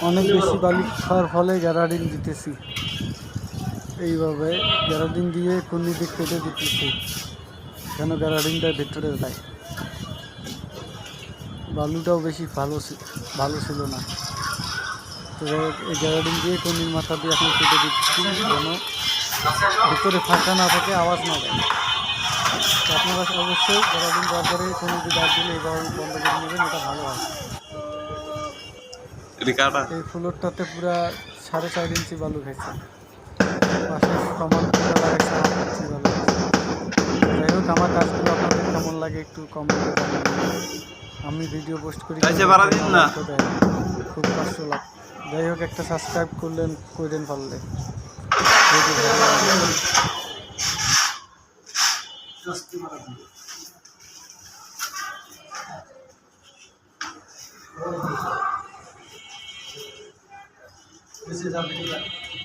অনেক বেশি বালি খাওয়ার ফলে গ্যারাডিন দিতেছি। এইভাবে গ্যারাডিন দিয়ে কুন্নি দিক কেটে দিতেছি যেন গ্যারাডিনটা ভেতরে যায়। বালুটাও বেশি ভালো ছিল না। তো এই গ্যারাডিন দিয়ে কুন্নির মাথা দিয়ে এখন কেটে দিচ্ছি যেন ভিতরে ফাঁকা না থাকে, আওয়াজ না দেয়। তো আপনারা অবশ্যই গ্যারাডিন দেওয়ার পরে কুন্নিটি দাঁড় দিলে এইভাবে বন্ধ করে নেবেন, এটা ভালো হয়। এই ফ্লোরটাতে পুরা 4.5 ইঞ্চি বালু খাইছে, পাশে সমান পুরা লাগাইছে 8 ইঞ্চি বালু খাইছে। যাই হোক, আমার কাজগুলো আপনাদের কেমন লাগে একটু কমেন্টে জানাবেন। আমি ভিডিও পোস্ট করি খুব কষ্ট লাগে। যাই হোক, একটা সাবস্ক্রাইব করেন পারলে।